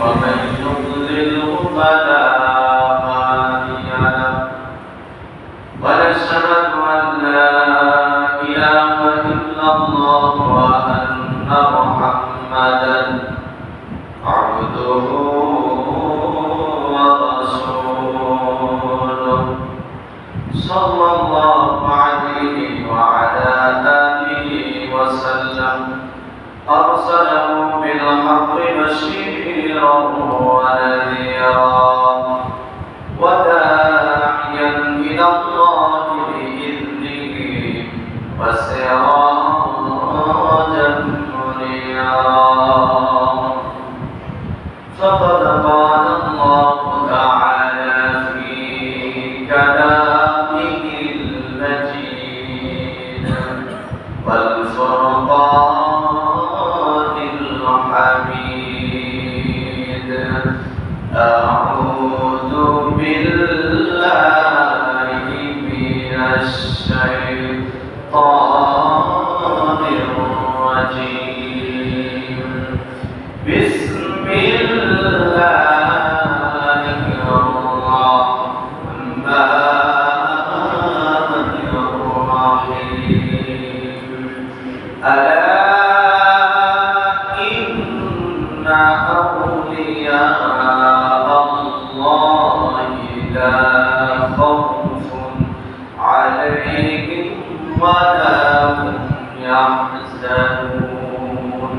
ومن يضلله فلا هادي له ونشهد أن لا إله إلا الله وأن محمدا عبده ورسوله صلى الله عليه وعلى آله وسلم أرسله بالحق بشيرا ونذيرا وداعيا إلى الله بإذنه وسراجا منيرا فقد قال الله تعالى في كلامه المجيد والفرقان الحميد أعوذ بالله من الشيطان الرجيم بسم الله الرحمن الرحيم ألا إن أولياء الله لا خوف عليهم ولا هم يحزنون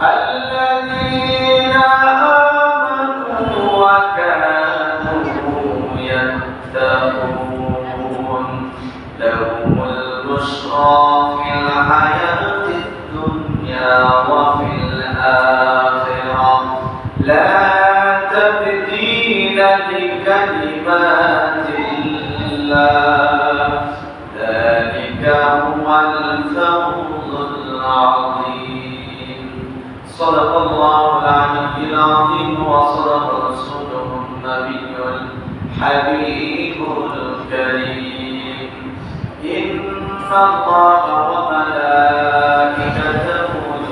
الذين آمنوا وكانوا يتقون لهم البشرى في الحياة الدنيا وفي الآخرة لا تبديل لكلمات الله ذلك هو الفوز العظيم صدق الله العلي العظيم وصدق رسوله النبي الحبيب الكريم إن الله وملائكته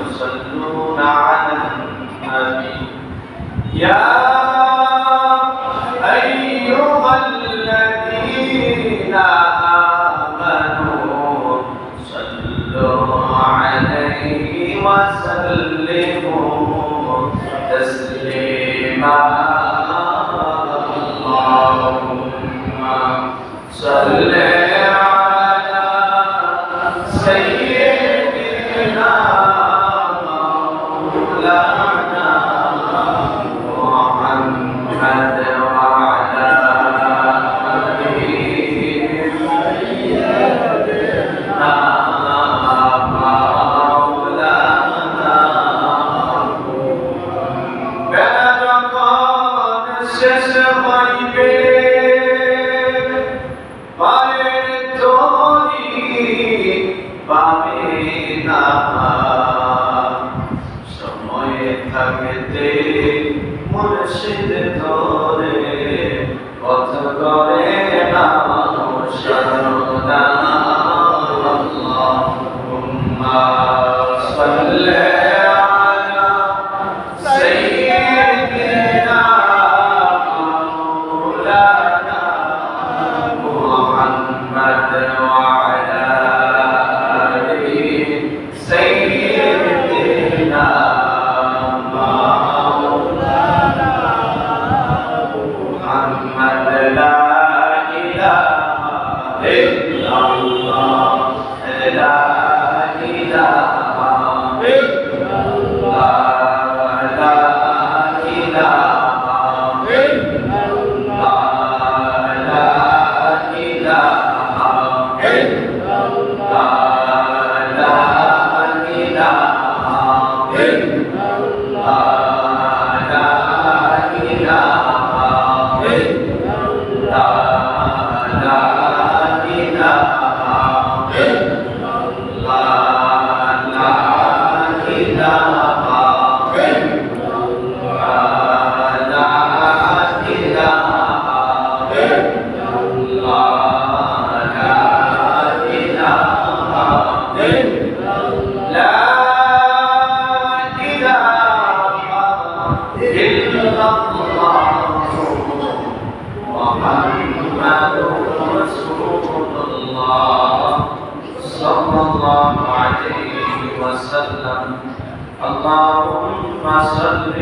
يصلون على النبي يا أيها الذين آمنوا صلوا عليه وسلموا تسليما اللهم صل على سيدنا مولانا محمد وعلى آله سيدنا مولانا বেদকান শেষ হইবে পায়ের তরি পাবে না সময় থাকতে মুর্শিদ ধরে পথ করে না শরণা আল্লাহুম্মা সাল্লি আলা সাইয়্যিদিনা মাওলানা মুহাম্মদ ওয়া আলা আলিহি সাইয়্যিদিনা محمد لا إله إلا اللهم صل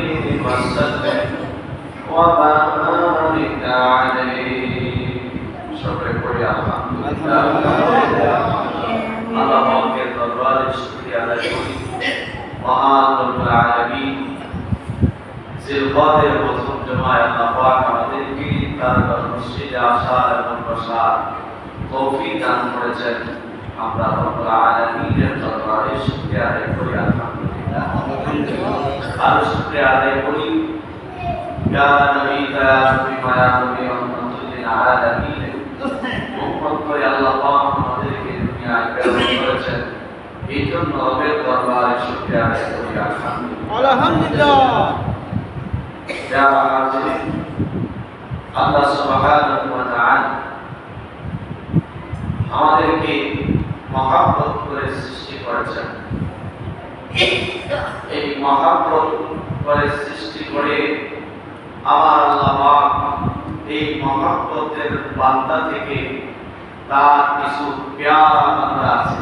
وسلم وبارك عليه شكرا করি আলহামদুলিল্লাহ আল্লাহ পাকের দরবারে শুকরিয়া আদায় করি মহান রব্বুল আলামিন জিলকদের প্রথম জমায় আল্লাহ পাক আমাদেরকে তার মসজিদে আসার এবং বসার তৌফিক দান করেছেন আমরা রব্বুল আলামিনের দরবারে শুকরিয়া আদায় করি আলহামদুলিল্লাহ আর শুকরিয়া আদায় করি ইয়া নবী ইয়া নবী মায়া নবী রহমাতুল্লিল আলামিন মুহাম্মদ করে আল্লাহ পাক আমাদেরকে দুনিয়ায় প্রেরণ করেছেন এই জন্য রবের দরবারে শুকরিয়া আদায় করি আলহামদুলিল্লাহ ইয়া হাজির আল্লাহ সুবহানাহু ওয়া তাআলা আমাদেরকে মহব্বত করে সৃষ্টি করেছেন এই মহব্বত করে সৃষ্টি করে আমার আল্লাহ পাক এই মহব্বতের বান্দা থেকে তার কিছু প্যারা বান্দা আছে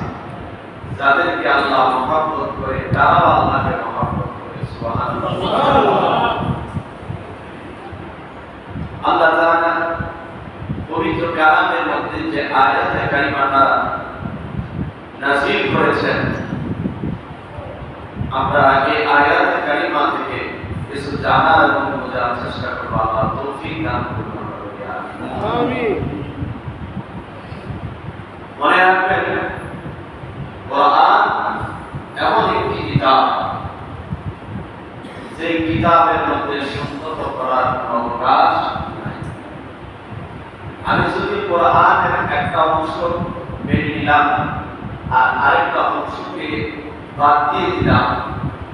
যাদেরকে আল্লাহ মহব্বত করে তারা আল্লাহকে মহব্বত করে সুবহানাল্লাহ আল্লাহ তাআলা পবিত্র কালামের মধ্যে যে আয়াতে কারিমাটা নাযিল করেছেন আমরা এই আয়াতে কারিমা থেকে কিছু জানার এবং বোঝার চেষ্টা করব আল্লাহ তৌফিক দান করুন আমিন মনে রাখবেন কোরআন এমন একটি কিতাব যে কিতাবের মধ্যে সংযত করার কোনো অবকাশ নাই আমি যদি কোরআনের একটা অংশ মেনে নিলাম আর আরেকটা অংশকে বাদ দিয়ে দিলাম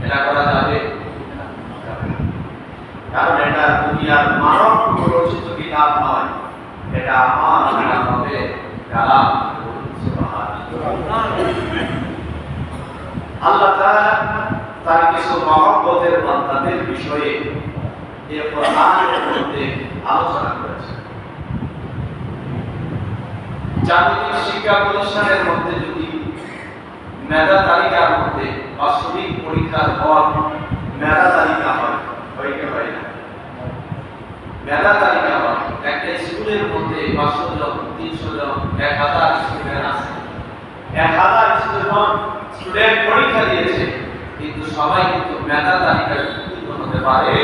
এটা করা যাবে কারণ এটা দুনিয়ার মানব রচিত কিতাব নয় এটা আমার হবে কালাম আল্লাহ তাআলা তার কিছু মহব্বতের বান্দাদের বিষয়ে এই কোরআনের মধ্যে আলোচনা করেছেন জাতীয় শিক্ষা প্রতিষ্ঠানের মধ্যে যদি মেধা তালিকার মধ্যে বাৎসরিক পরীক্ষার পর মেধা তালিকা হয় হয় না মেধা তালিকা হয় একটা স্কুলের মধ্যে 500 জন 300 জন 1000 স্টুডেন্ট আছে 1000 স্টুডেন্ট পরীক্ষা দিয়েছে কিন্তু সবাই কিন্তু মেধা তালিকায় উত্তীর্ণ হতে পারে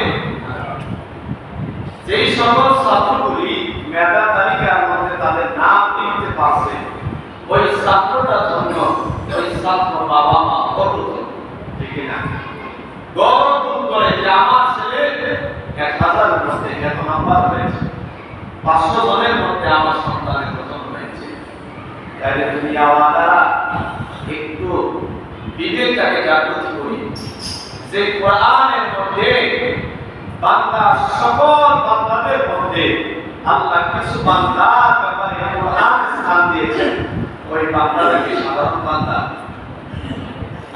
যেই সকল ছাত্রগুলি মেধা তালিকার মধ্যে তাদের নাম লিখতে পারছে ওই ছাত্রটার জন্য ওই ছাত্র বাবা মা গর্ব ঠিক না গর্ব করে যে আমার ছেলে 1000 এর মধ্যে এত নাম্বার হয়েছে 500 জনের মধ্যে আমার সন্তানের প্রথম হয়েছে তাহলে দুনিয়াওয়ালারা একটু বিবেকটাকে জাগ্রত করি যে কোরআনের মধ্যে বান্দা সকল বান্দাদের মধ্যে আল্লাহ কিছু বান্দার ব্যাপারে কোরআন স্থান দিয়েছেন ওই বান্দাটাকে সাধারণ বান্দা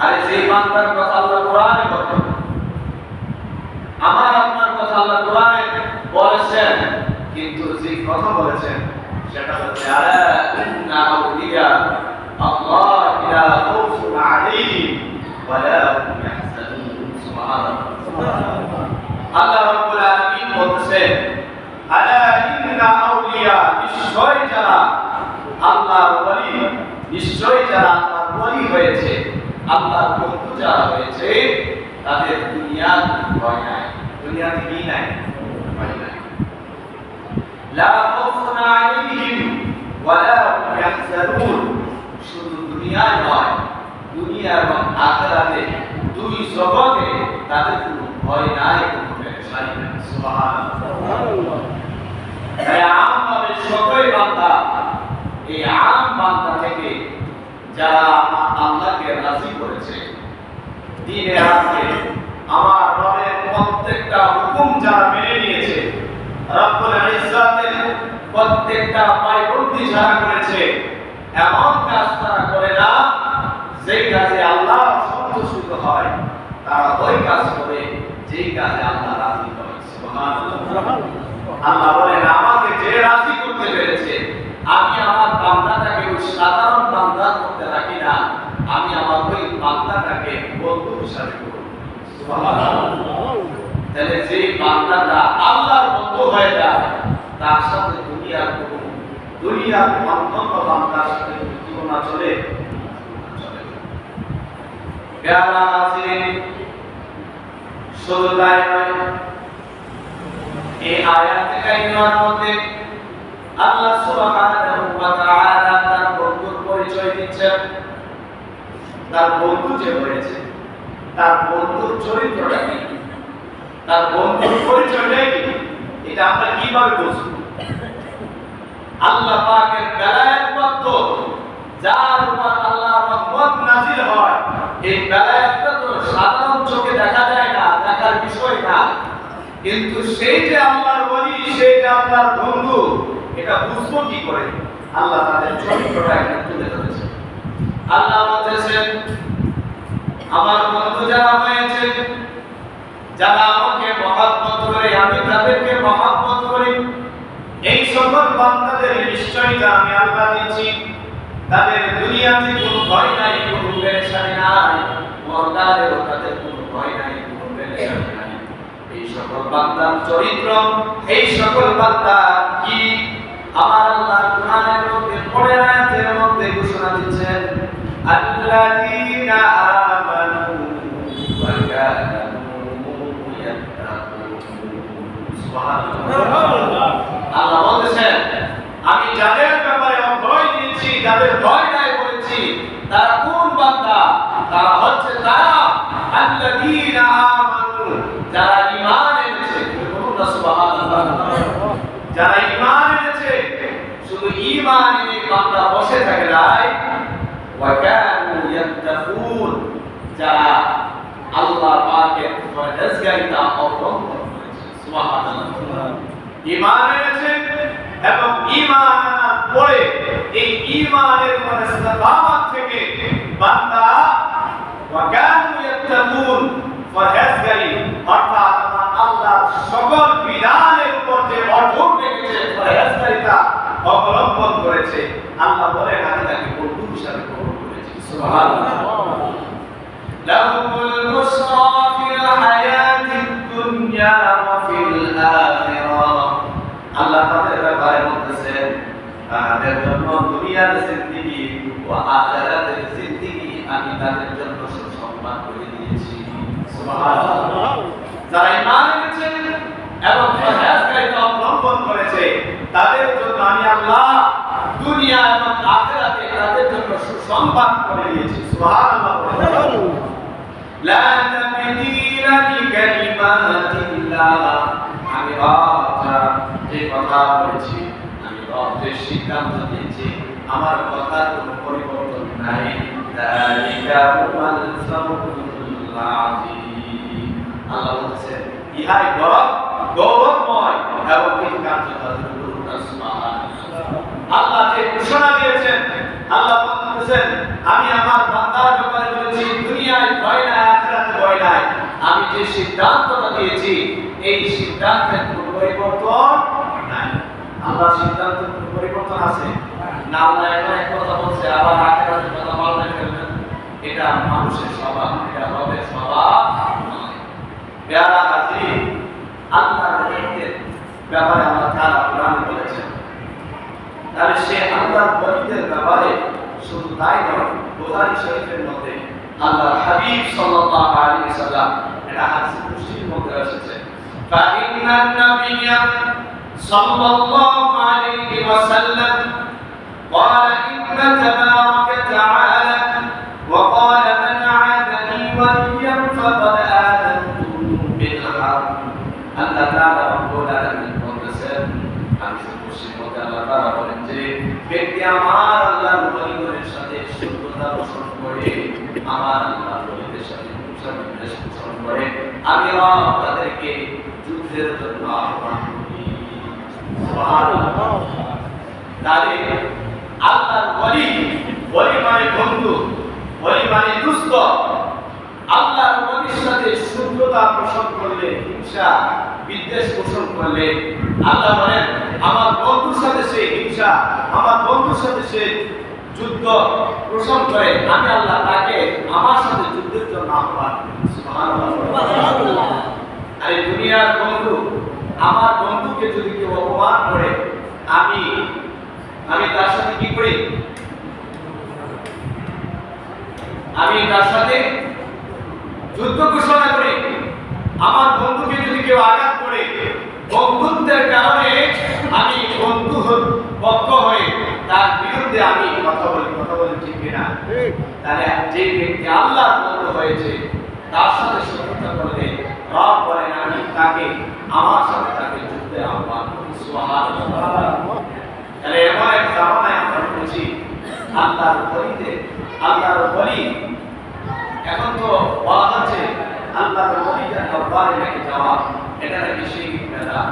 আরে যে বান্দার কথা আল্লাহ কোরআনে বলেন আমার আপনার কথা আল্লাহ কোরআনে বলেছেন কিন্তু যে কথা বলেছেন সেটা হচ্ছে আলা ইন্না আউলিয়া আল্লাহ লা খাউফুন আলাইহিম ওয়া লা হুম ইয়াহজানুন সুবহানাল্লাহ আল্লাহ রাব্বুল আলামিন বলেছেন আলা ইন্না আউলিয়া নিশ্চয় যারা আল্লাহর ওলি নিশ্চয় যারা আল্লাহর ওলি হয়েছে আল্লাহর বন্ধু যারা হয়েছে তাদের দুনিয়ার ভয় নাই দুনিয়াতে কি নাই ভয় নাই লা খাউফুন আলাইহিম ওয়া লা হুম ইয়াহজানুন শুধু দুনিয়ায় নয় দুনিয়া এবং আখিরাতে দুই জগতে তাদের কোনো ভয় নাই কোনো পেরেশানি নাই সুবহানাল্লাহ এই আমভাবে সকল বান্দা এই আম বান্দা থেকে যারা আল্লাহকে রাজি করেছে দ্বীনে আছে আমার রবের প্রত্যেকটা হুকুম যারা মেনে নিয়েছে রব্বুল ইজ্জাতের প্রত্যেকটা পায়বন্দি যারা করেছে এমন কাজ তারা করে না যেই কাজে আল্লাহ সন্তুষ্ট হয় তারা ওই কাজ করে যে যেই কাজে আল্লাহ রাজি হয়। সুবহানাল্লাহ। আল্লাহ বলেন আমাকে যে রাজি করতে পেরেছে, আমি আমার বান্দাটাকে ওই সাধারণ বান্দা করতে রাখি না, আমি আমার ওই বান্দাটাকে বন্ধু হিসাবে করব। সুবহানাল্লাহ। তাহলে যে বান্দাটা আল্লাহর বন্ধু হয়ে যায়, তার সাথে দুনিয়ার অন্যান্য বান্দার সাথে তুলনা চলে। প্যারা হাজিরিন, শুধু তাই নয়, এই আয়াতে কারিমার মধ্যে আল্লাহ সুবহানাহু ওয়া তাআলা তার বন্ধুর পরিচয় দিচ্ছেন। তার বন্ধু যে হয়েছে, তার বন্ধুর চরিত্রটা কি, তার বন্ধুর পরিচয়টা কি, এটা আমরা কিভাবে বুঝব? আল্লাহ পাকের বেলায়েত প্রাপ্ত, যার উপর আল্লাহর রহমত নাযিল হয়, এই বেলায়েতটা তো সাধারণ চোখে দেখা যায় না, দেখার বিষয় না, কিন্তু সেই যে আল্লাহর ওলি, সেই যে আল্লাহর বন্ধু, এটা বুঝবো কি করে? আল্লাহ তাদের চরিত্রটা এখানে তুলে ধরেছে। আল্লাহ বলেছেন আমার বন্ধু যারা হয়েছে, যারা আমাকে মহব্বত করে, আমি তাদেরকে মহব্বত করি, এই সকল বান্দাদের নিশ্চয়তা আমি আল্লাহ দিচ্ছি। তাদের দুনিয়াতে কোনো ভয় নাই, কোনো পেরেশানি নাই, পরকালেও তাদের কোনো ভয় নাই, কোনো পেরেশানি নাই। এই সকল বান্দার চরিত্র, এই সকল বান্দা কি আমার আল্লাহ কোরআনের মধ্যে পড়ে আয়াতের মধ্যে ঘোষণা দিচ্ছেন, আল্লাযীনা আমানু ওয়া কানু ইয়াত্তাকুন। সুবহানাল্লাহ। আল্লাহ বলেছেন আমি যাদের ব্যাপারে ভয় দিয়েছি, যাদের ভয় নাই বলেছি, তারা কোন বান্দা? তারা হচ্ছে তারা আল্লাযীনা আমানু, যারা ঈমান এনেছে। বলুন সুবহানাল্লাহ। যারা ঈমান এনেছে, শুধু ঈমান এনে বান্দা বসে থাকে নাই, ওয়া কানু ইয়াত্তাকুন, যারা আল্লাহ পাকের ফরজগারিতা অবলম্বন করেছে। সুবহানাল্লাহ। ঈমান এনেছে এবং ঈমান আনার পরে এই ঈমানের ইস্তেকামাত থেকে বান্দা ওয়া কানু ইয়াত্তাকুন, ফরজগারি অর্থাৎ আল্লাহর সকল বিধানের উপর যে অটল রেখেছে, ফরজগারিতা অবলম্বন করেছে, আল্লাহ বলেন আমি তাকে বন্ধু হিসাবে গ্রহণ করেছি। সুবহানাল্লাহ। লাহুল বুশরা ফিল হায়াতিদ দুনিয়া ওয়া ফিল আখিরাহ। আল্লাহ তাদের ব্যাপারে বলতেছেন তাদের জন্য দুনিয়ার জিন্দেগি ও আখিরাতের জিন্দেগি আমি তাদের জন্য সুসংবাদ করে দিয়েছি। সুবহানাল্লাহ। যারা ঈমান এনেছে এবং পরহেজগারিতা অবলম্বন করেছে, তাদের জন্য আমি আল্লাহ দুনিয়া এবং আখিরাতে তাদের জন্য সুসংবাদ করে দিয়েছি। সুবহানাল্লাহ। লা তাবদীলা লিকালিমাতিল্লাহ। আমি যে কথা বলেছি, আমি যে সিদ্ধান্ত নিয়েছি, আমার কথার কোনো পরিবর্তন নাই। যালিকা হুয়াল ফাওজুল আযীম। আল্লাহ বলেছেন ইহাই গৌরবময় এবং এই কার্যকর। আল্লাহ যে ঘোষণা দিয়েছেন, আল্লাহ বলতেছেন আমি আমার বান্দার ব্যাপারে বলেছি দুনিয়ায় ভয় নাই, আখিরাতে ভয় নাই। আমি যে সিদ্ধান্তটা দিয়েছি, এই সিদ্ধান্তের কোনো পরিবর্তন নাই। আল্লাহর সিদ্ধান্তের কোনো পরিবর্তন আছে না? আল্লাহ এখন এক কথা বলছে, আবার আখিরাতের কথা পাল্টে ফেলবেন, এটা মানুষের স্বভাব, এটা রবের স্বভাব নয়। প্যারা হাজির, আল্লাহর ওলিদের ব্যাপারে আল্লাহ তাআলা কোরআনে বলেছেন, তাহলে সে আল্লাহর ওলিদের ব্যাপারে শুধু তাই নয়, বুখারী শরীফের মধ্যে আল্লাহর হাবিব সাল্লাল্লাহু আলাইহি ওয়াসাল্লাম এটা হাদিস কুদসির মধ্যে এসেছে, ফাইন্নান নাবিয়্যা সাল্লাল্লাহু আলাইহি ওয়াসাল্লাম قال إن تبارك تعالى وقال من عادني وليا فقد آذنته بالحرب. আল্লাহ তাআলা রব্বুল আলামিন বলেছেন, হাদিস কুদসির মধ্যে আল্লাহ তাআলা বলেন যে ব্যক্তি আমার আল্লাহর ওলিদের সাথে শত্রুতা পোষণ করে, আমার আল্লাহর ওলিদের সাথে বিদ্বেষ পোষণ করে, আমি রব তাদেরকে যুদ্ধের জন্য আহ্বান করি। সুবহানাল্লাহ। তাহলে আল্লাহর ওলি, ওলি মানে বন্ধু, ওলি মানে দুস্ত, আল্লাহর নবীর সাথে শত্রুতা পোষণ করলে, হিংসা বিদ্বেষ পোষণ করলে, আল্লাহ বলেন আমার বন্ধুর সাথে সে হিংসা, আমার বন্ধুর সাথে সে যুদ্ধ পোষণ করে, আমি আল্লাহ তাকে আমার সাথে যুদ্ধের জন্য আহ্বান করি। সুবহানাল্লাহ। আরে দুনিয়ার বন্ধু, আমার বন্ধুকে যদি কেউ অপমান করে, আমি তার সাথে কি করি? আমি তার সাথে যুদ্ধ ঘোষণা করি। আমার বন্ধুকে যদি কেউ আঘাত করে, বন্ধুত্বের কারণে আমি বন্ধু পক্ষ হয়ে তার বিরুদ্ধে আমি কথা বলি, ঠিক কিনা? তাহলে যে ব্যক্তি আল্লাহর বন্ধু হয়েছে তার সাথে শত্রুতা করলে রব বলেন আমি তাকে আমার সাথে তাকে যুদ্ধে আহ্বান করি। সুবহানাল্লাহ। তাহলে এমন এক জামানায় আমরা বলছি আল্লাহর বলি, এখন তো বলা হচ্ছে আল্লাহর বলিদের দরবারে নাকি যাওয়া, এটা নাকি শিরক বিদআত।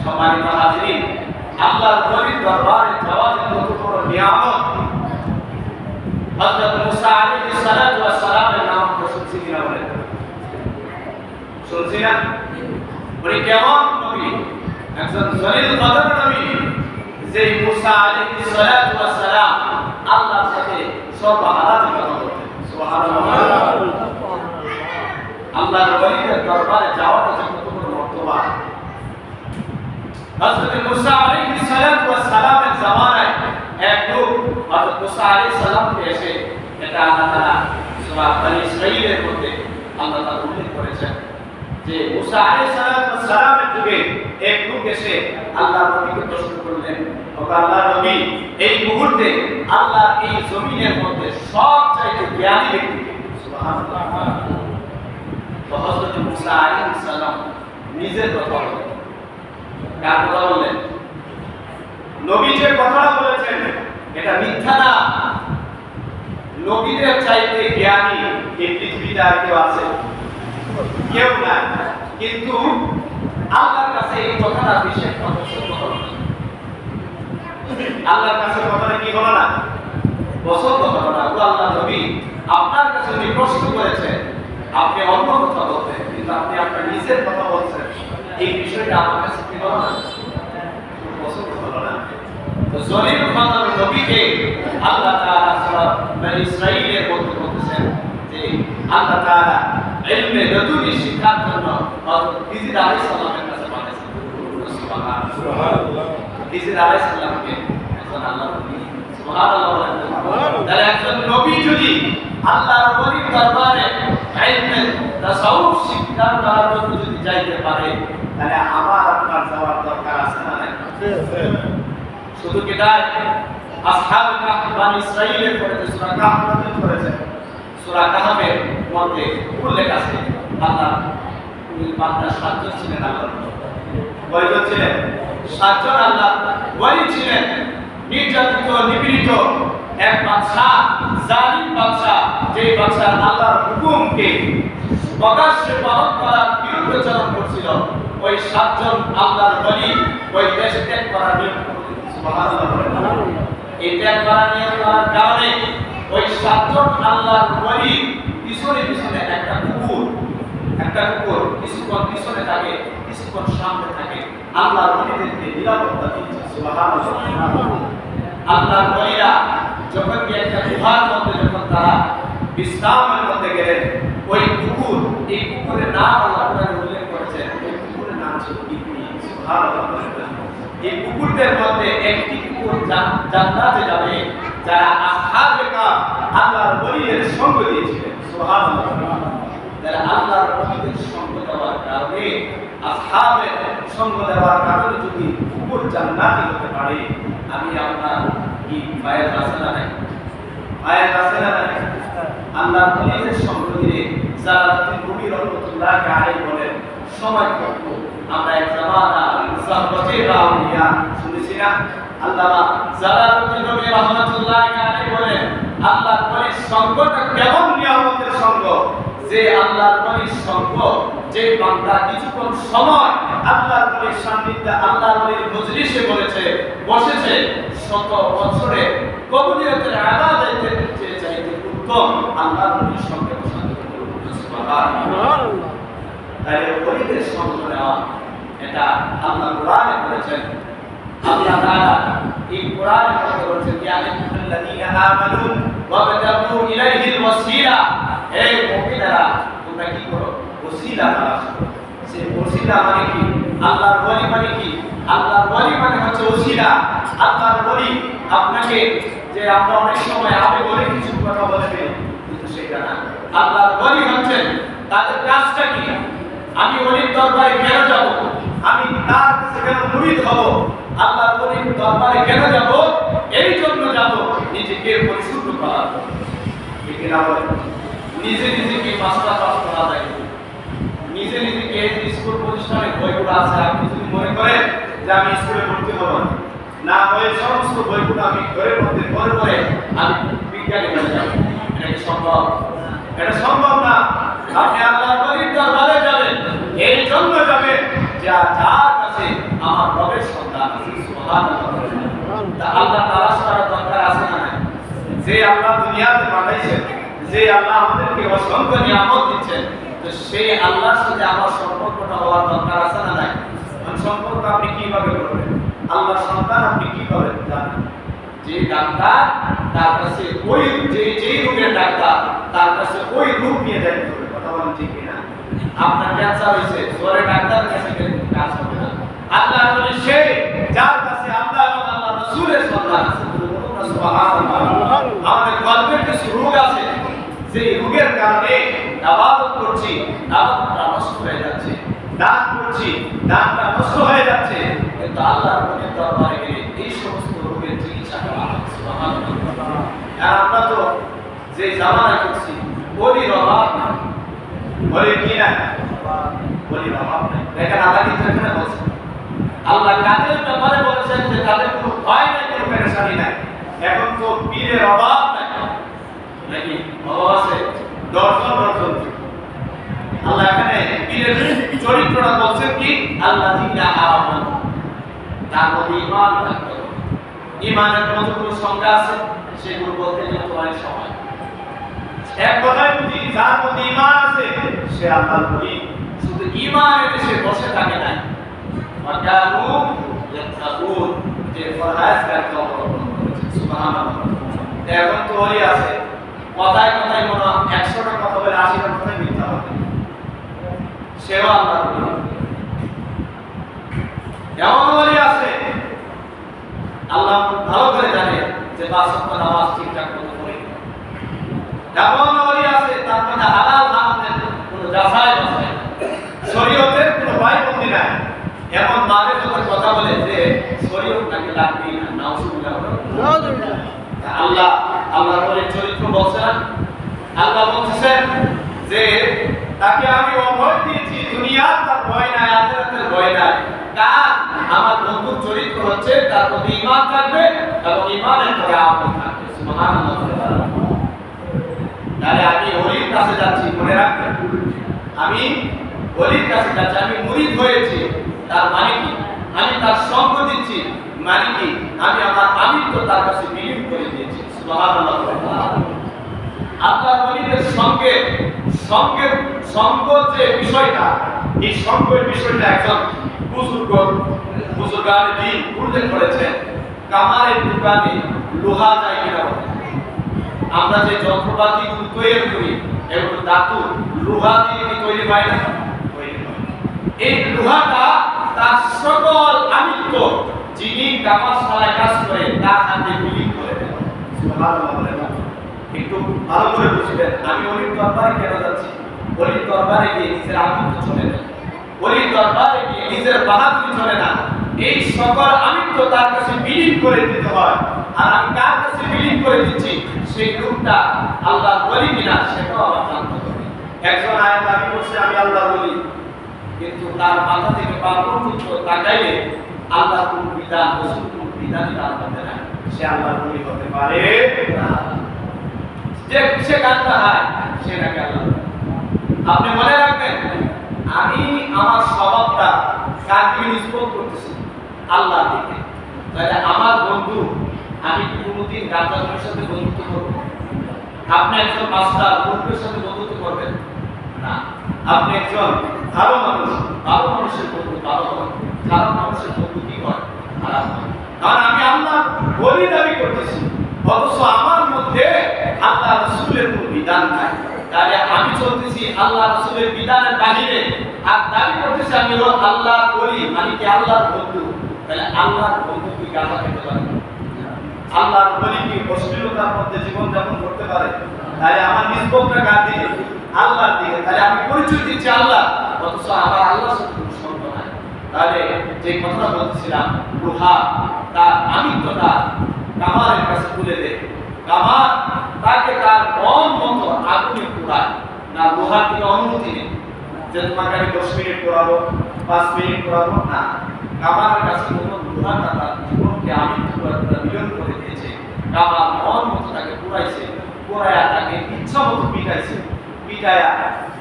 সম্মানিত হাজিরিন, আল্লাহর বলির দরবারে যাওয়া যে কত বড় নিয়ামত। হযরত মুসা আলাইহিস সালাতু ওয়াস সালামের নাম শুনছি কিনা বলেন? শুনছি না? উনি কেমন নবী? একজন জলিল কদর নবী, যে মুসা আলাইহিস সালাতু ওয়াস সালাম আল্লাহর সাথে সর্বহারাতে কথা বলতেন। সুবহানাল্লাহ। আল্লাহর ওলিদের দরবারে যাওয়াটা যে কত বড় মর্তবা। হযরত মুসা আলাইহিস সালাতু ওয়াস সালামের জামানায় এক লোক হযরত মুসা আলাইহিস সালামকে এসে, এটা আল্লাহ তাআলা সূরা বনী ইসরাঈলের মধ্যে আল্লাহ তাআলা উল্লেখ করেছেন যে মুসা আলাইহিস সালাতু ওয়াস সালামের যুগে এক লোক এসে আল্লাহর নবীকে প্রশ্ন করলেন, ও আল্লাহর নবী, এই মুহূর্তে আল্লাহর এই জমিনের মধ্যে সবচাইতে জ্ঞানী ব্যক্তি কে? সুবহানাল্লাহ। তো হযরত মুসা আলাইহিস সালাম নিজের কথা বলেন। কার কথা বললেন? নবী যে কথাটা বলেছেন এটা মিথ্যা না। নবীদের চাইতে জ্ঞানী এই পৃথিবীতে আর কেউ আছে? কেউ না। কিন্তু আল্লাহর কাছে এই কথাটা বিশেষ পছন্দ হলো না। আল্লাহর কাছে কথাটা কি হলো না? পছন্দ হলো না। আল্লাহ নবী, আপনার কাছে উনি প্রশ্ন করেছেন, আপনি অন্য কথা বলতেন, কিন্তু আপনি আপনার নিজের কথা বলছেন, এই বিষয়টা আমার কাছে কি হলো না? পছন্দ হলো না। তো জলিল কদর নবীকে আল্লাহ তাআলা সূরা বনী ইসরাঈলের মধ্যে বলতেছেন যে আল্লাহ তাআলা ইলমে লদুনি শিক্ষার জন্য হযরত খিজির আলাইহিস সালামের কাছে পাঠিয়েছেন। সুবহানাল্লাহ। খিজির আলাইহিস সালামকে একজন আল্লাহর নবী, সুবহানাল্লাহ বলেন। তাহলে একজন নবী যদি আল্লাহর ওলির দরবারে ইলমে তাসাউফ শিক্ষা করার জন্য যদি যাইতে পারে, তাহলে আমার আপনার যাওয়ার দরকার আছে না নাই? শুধু কি তাই? আসহাবুল কাহফ বনী ইসরাঈলের পরে সূরা কাহফ নাযিল করেছেন। সূরা কাহফের মধ্যে উল্লেখ আছে আল্লাহ বান্দা ৭ জন ছিলেন আল্লাহর নবী। কয়জন ছিলেন? ৭ জন আল্লাহ ওলি ছিলেন। নির্যাতিত, নিপীড়িত এক বাদশা, জালিম বাদশা, যে বাদশা আল্লাহর হুকুমকে প্রকাশ্যে পালন করার বিরুদ্ধাচরণ করছিল, ওই ৭ জন আল্লাহর ওলি ওই দেশ ত্যাগ করার নিয়ম করলেন। সুবহানাল্লাহ। এই ত্যাগ করার নিয়ম করার কারণে ওই ৭ জন আল্লাহর ওলি পিছনে পিছনে একটা কুকুর কিছুক্ষণ পিছনে থাকে, কিছুক্ষণ সামনে থাকে, আল্লাহর ওলিদেরকে নিরাপত্তা দিচ্ছে। সুবহানাল্লাহ। আল্লাহর ওলিরা যখন কি একটা গুহার মধ্যে যখন তারা বিশ্রামের মধ্যে গেলেন, ওই এই কুকুরের নাম আল্লাহ কোরআনে উল্লেখ করেছেন। ওই কুকুরের নাম ছিল ইবলিস। সুবহানাল্লাহ। এই কুকুরদের মধ্যে একটি কুকুর জান্নাতে যাবে যারা আসহাবে কাহফ আল্লাহর ওলিদের সঙ্গ দিয়েছিলেন। সুবহানাল্লাহ। যারা আল্লাহর ওলিদের সঙ্গ দেওয়ার কারণে, আসহাবের সঙ্গ দেওয়ার কারণে যদি কুকুর জান্নাতি হতে পারে, আমি আপনার কি ফায়দা আছে না নাই? ফায়দা আছে না নাই? আল্লাহর ওলিদের সঙ্গ দিলে জালালউদ্দিন রুমি রাহমাতুল্লাহি আলাইহি বলেন, সময় কত আমরা এক জামানা সাহবতে রাউলিয়া শুনেছি না? আল্লামা জালালউদ্দিন রুমি রাহমাতুল্লাহি আলাইহি বলেন, আল্লাহর ওলির সঙ্গটা কেমন নিয়ামতের সঙ্গ, যে আল্লাহর ওলির সঙ্গ, যে বান্দা কিছুক্ষণ সময় আল্লাহর ওলির সান্নিধ্যে, আল্লাহর ওলির মজলিসে বসেছে, 100 বছরে কবুলিয়তের ইবাদতের চাইতে উত্তম উত্তম আল্লাহর নবীর সঙ্গে বসাতে হবে। সুবহানাল্লাহ। তাই ওলিদের সঙ্গ নেওয়া এটা আল্লাহ কোরআনে বলেছেন। আল্লাহ তাআলা এই কোরআনে বলেছেন ইয়া আইয়ুহাল্লাযীনা আমানু ওয়াবতাগু ইলাইহিল ওয়াসিলা, হে মুমিনেরা তোমরা কি করো? ওসিলা তালাশ করো। সেই ওসিলা মানে কি? আল্লাহর ওলি মানে কি? আল্লাহর ওলি মানে হচ্ছে ওসিলা। আল্লাহর ওলি আপনাকে যে আমরা অনেক সময় আমি বলে কিছু কথা বলে ফেলি, কিন্তু সেটা না। আল্লাহর ওলি হচ্ছেন তাদের কাজটা কি? আমি ওলির দরবারে কেন যাব? আমি তার কাছে কেন মুরিদ হব? আল্লাহর ওলির দরবারে কেন যাব? এই জন্য যাব নিজেকে পরিশুদ্ধ করার জন্য। ঠিক না বলে? নিজেকে মাস্টার পাস করা যায়, নিজেকে স্কুল প্রতিষ্ঠানে বইগুলো আছে, আপনি যদি মনে করেন যে আমি স্কুলে ভর্তি হব না, হয়ে সমস্ত বইগুলো আমি ঘরের মধ্যে পরে আমি বিজ্ঞানী হয়ে যাব, এটা কি সম্ভব? এটা সম্ভব না। আপনি আল্লাহর ওলির দরবারে যাবেন এই জন্য যাবেন যার কাছে আমার রবের সন্তান আছে। সুবহানাল্লাহ। আল্লাহ তাআলা করার দরকার আছে না? যে আল্লাহ দুনিয়াতে পাঠাইছেন, যে আল্লাহ আমাদেরকে অসংখ্য নিয়ামত দিচ্ছেন, তো সেই আল্লাহর সাথে আমার সম্পর্কটা হওয়ার দরকার আছে না? নাই। সম্পর্ক আপনি কিভাবে করবেন? আল্লাহর সন্তান আপনি কিভাবে জানেন? যে ডাক্তার তার কাছে ওই যে রোগের ডাক্তার তার কাছে ওই রোগ নিয়ে যাইতে হবে। কথা বলেন ঠিক কিনা? আপনার ক্যান্সার হয়েছে, জোরে ডাক্তারের কাছে গেলে কাজ হবে না। আল্লাহ বলে সে যার কাছে আল্লাহ এবং আল্লাহ রাসূলের সন্তান আছে। সুবহানাল্লাহ। আমাদের কলবের কিছু রোগ আছে, যে রোগের কারণে ইবাদত করছি, ইবাদতটা নষ্ট হয়ে যাচ্ছে, দান করছি, দানটা নষ্ট হয়ে যাচ্ছে, কিন্তু আল্লাহর ওলির দরবারে গেলে এই সমস্ত রোগের চিকিৎসা করা হয়। সুবহানাল্লাহ। আর আমরা তো যে জামানায় করছি ওলির অভাব নাই, ওলির কি নাই? ওলির অভাব নাই। দেখেন আল্লাহ কিন্তু এখানে বলছেন, আল্লাহ কাদের ব্যাপারে বলেছেন যে তাদের কোনো ভয় নাই, কোনো পেরেশানি নাই। এখন তো পীরের অভাব নাই, নাকি অভাব আছে? দর্শন আল্লাহ এখানে পীরের চরিত্রটা বলছেন কি? আল্লাযীনা আমানু, তার মধ্যে ঈমান থাকতে হবে। ঈমানের কতগুলো সংজ্ঞা আছে সেগুলো বলতে গেলে অনেক সময়। এক কথায় বুঝি যার মধ্যে ঈমান আছে সে আল্লাহর ওলি। শুধু ঈমানের সে বসে থাকে না, ওয়াকানু ইয়াত্তাকুন, যে ফরহাজগারকে অবলম্বন করেছে। সুবহানাল্লাহ। এখন তো ওলি আছে কথায় কথায় মনে 100টা কথা বলে 80টা কথাই মিথ্যা হবে, সেও আল্লাহর ওলি। এমন ওলি আছে আল্লাহ ভালো করে জানে যে 5 ওয়াক্ত নামাজ ঠিকঠাক মতো পড়ে। এমন ওলি আছে তার মধ্যে হালাল হারামের কোনো যাচাই বাছাই, শরীয়তের কোনো বাইবন্দি নাই। এমন মারেফতের কথা বলে যে শরীয়ত নাকি লাগবেই না। নাউজুবিল্লাহ। আল্লাহর ওলির চরিত্র বলছে না? আল্লাহ বলছেন যে তাকে আমি অভয় দিয়েছি, দুনিয়ার তার ভয় নাই, আখিরাতের ভয় নাই। কার? আমার বন্ধুর চরিত্র হচ্ছে তার প্রতি ঈমান থাকবে এবং ঈমানের পরে আমল থাকবে। সুবহানাল্লাহ। তাহলে আমি ওলির কাছে যাচ্ছি, মনে রাখবেন, আমি ওলির কাছে যাচ্ছি, আমি মুরিদ হয়েছি, তার মানে কি? আমি তার সঙ্গ দিচ্ছি, মানে কি? আমি আমার আমিত্ব তার কাছে বিলীন করে দিয়েছি। সুবহানাল্লাহ। আল্লাহর ওলিদের সঙ্গ যে বিষয়টা, এই সঙ্গের বিষয়টা একজন বুজুর্গানে দিন উল্লেখ করেছেন। কামারের দোকানে লোহা যায় কিনা? আমরা যে যন্ত্রপাতি তৈরি করি এগুলো ধাতু লোহা দিয়ে কি তৈরি হয় না? এই লোহাটা তার সকল আমিত্ব যিনি কামারশালায় কাজ করে তার হাতে বিলীন করে দেন। সুবহানাল্লাহ। একটু ভালো করে বুঝবেন, আমি ওলির দরবারে কেন যাচ্ছি? ওলির দরবারে গিয়ে নিজের আমিত্ব চলে না, ওলির দরবারে গিয়ে নিজের বাহাদুরি চলে না। এই সকল আমিত্ব তার কাছে বিলীন করে দিতে হয়। আর আমি কার কাছে বিলীন করে দিচ্ছি সেই রূপটা আল্লাহর ওলি কিনা সেটাও আবার জানতে হবে। একজন আয়াত দাবি করছে আমি আল্লাহর ওলি, কিন্তু তার মাথা থেকে পা পর্যন্ত তাকাইলে আল্লাহর কোন বিধান, রাসূল কোন বিধানই তার মধ্যে নাই, সে আল্লাহর ওলি হতে পারে না। যে সে কাঁদতে হয় সে নাকি আল্লাহ। আপনি মনে রাখবেন, আমি আমার স্বভাবটা কাকে নিষ্পত করতেছি? আল্লাহর দিকে। তাহলে আমার বন্ধু, আমি কোনোদিন গাঁজাখোরের সাথে বন্ধুত্ব করবো? আপনি একজন মাস্টার বন্ধুর সাথে বন্ধুত্ব করবেন না। আপনি একজন ভালো মানুষ, ভালো মানুষের বন্ধু ভালো হয়, খারাপ মানুষের বন্ধু কি হয়? খারাপ হয়। কারণ আমি আল্লাহ বলি দাবি করতেছি, অথচ আমার মধ্যে আল্লাহ রাসূলের কোনো বিধান নাই। তাহলে আমি চলতেছি আল্লাহ রাসূলের বিধানের বাহিরে, আর দাবি করতেছি আমি হলো আল্লাহর বলি, মানে কি আল্লাহর বন্ধু। তাহলে আল্লাহর বন্ধু কি গাঁজা খেতে পারে? আল্লাহর বলি কি অশ্লীলতার মধ্যে জীবন যাপন করতে পারে? তাহলে আমার নিষ্পক্ষটা কার দিকে? আল্লাহর দিকে। তাহলে আমি পরিচয় দিচ্ছি আল্লাহ, অথচ আমার আল্লাহর সাথে কোনো সম্পর্ক নাই। তাহলে যে কথাটা বলছিলাম, লোহা তার আমিত্বতা কামারের কাছে তুলে দেয়, কামার তাকে তার মন মতো আগুনে পোড়ায় না। লোহার থেকে অনুমতি নেই যে তোমাকে আমি 10 মিনিট পড়াবো, 5 মিনিট পড়াবো না। কামারের কাছে কোনো লোহাটা তার জীবনকে মিলন করে দিয়েছে। কামার মন মতো তাকে পোড়াইছে, পোড়ায়া তাকে ইচ্ছা মতো পিটাইছে, পিটায়া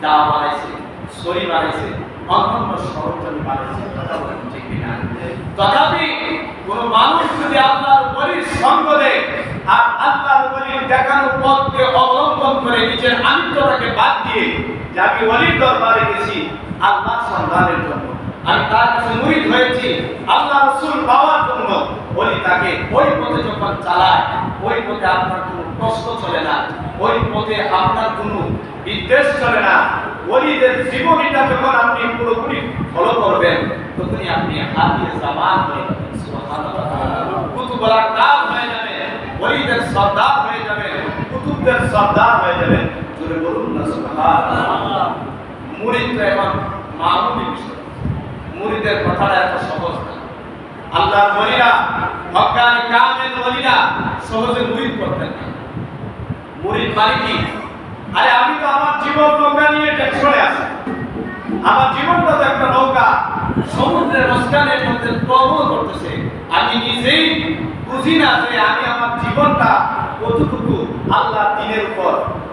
দা বানাইছে, সই বানাইছে, অন্যান্য সরঞ্জাম বানাইছে। ঠিক কিনা? তথাপি কোন মানুষ যদি আল্লাহর ওলির সঙ্গ দেয় আর আল্লাহর ওলির দেখানো পথকে অবলম্বন করে নিজের আমিত্বটাকে বাদ দিয়ে যে আমি ওলির দরবারে গেছি আল্লাহর সন্ধানের জন্য, আমি তার কাছে মুরিদ হয়েছি আল্লাহ রাসূল পাওয়ার জন্য, ওলি তাকে ওই পথে যখন চালায়, ওই পথে আপনার কোনো কষ্ট চলে না, ওই পথে আপনার কোনো বিদ্বেষ চলে না। ওলিদের জীবনীটা যখন আপনি পুরোপুরি ফলো করবেন, তখনই আপনি হাদিয়ে জামান হয়ে যাবেন। সুবহানাল্লাহ। কুতুবরা কাব হয়ে যাবে, ওলিদের সর্দার হয়ে যাবে, কুতুবদের সর্দার হয়ে যাবে। জোরে বলুন না সুবহানাল্লাহ। মুরিদ তো এখন মামুলি বিষয়, মুরিদের কথাটা এত সহজ না। আল্লাহর ওলিরা, হক্কানি কামেল ওলিরা সহজে মুরিদ করতেন না। মুরিদ মানে কি? আরে আমি তো আমার জীবন নৌকা নিয়ে টেকসরে আছি, আমার জীবনটা তো একটা নৌকা সমুদ্রের মাঝখানের মধ্যে প্রবল করতেছে। আমি নিজেই বুঝি না যে আমি আমার জীবনটা কতটুকু আল্লাহর দ্বীনের উপর,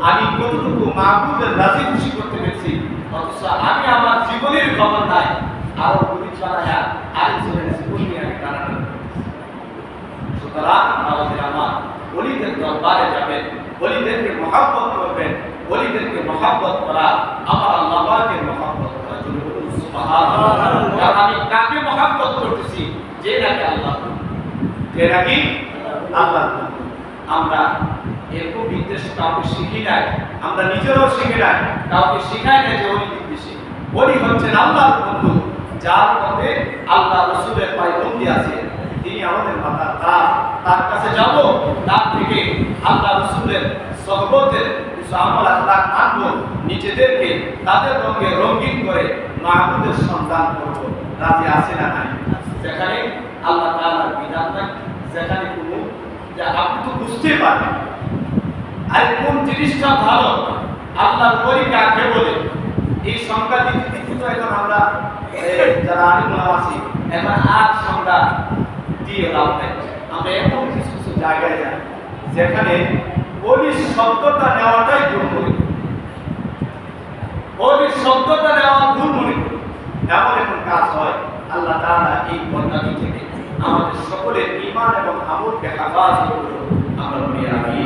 আমি কতটুকু মাহবুবের রাজি খুশি করতে পেরেছি, অথচ আমি আমার জীবনের খবর নাই। আরো মুরিদ বানায়া আরেকজনের জীবন নিয়ে আমি টানাটানি করতেছি। সুতরাং আমাদের আমার ওলিদের দরবারে যাবেন, ওলিদেরকে মহব্বত করবেন। ওলিদেরকে মহব্বত করা আমার আল্লাহ পাকের মহব্বত করা। জন্য বলুন সুবহানাল্লাহ। কারণ আমি কাকে মহব্বত করতেছি? যে নাকি আল্লাহ, যে নাকি আল্লাহ। আমরা এরকম বিদ্বেষ কাউকে শিখি নাই, আমরা নিজেরাও শিখি নাই, কাউকে শিখাই নাই যে ওলি বিদ্বেষী। ওলি হচ্ছেন আল্লাহর বন্ধু, যার মধ্যে আল্লাহ রাসূলের পায়বন্দি আছে। তিনি আমাদের মাতা, তার কাছে যাব, তার থেকে আল্লাহ রাসূলের সোহবতের কিছু আমল আখলাক আনবো, নিজেদেরকে তাদের রঙে রঙিন করে মাহবুবের সন্তান করব। রাজি আছে না নাই? যেখানে আল্লাহ তাআলার বিধান নাই, যেখানে কোনো যে আপনি তো বুঝতে পারবেন আর কোন জিনিসটা ভালো, আল্লাহর ওলি কাকে বলে, এই সংজ্ঞা দিতে দিতে তো এখন আমরা যারা আলিম আছি এখন আর সংজ্ঞা দিয়ে লাভ নেই। আমরা এমন কিছু কিছু জায়গায় যাই যেখানে ওলি শব্দটা নেওয়াটাই ভুল মনে করি, ওলি শব্দটা নেওয়া ভুল মনে করি। এমন এখন কাজ হয়। আল্লাহ তাআলা এই বন্যাদি থেকে আমাদের সকলের ঈমান এবং আমলকে হেফাজত করুন। আমরা বলি আমিন।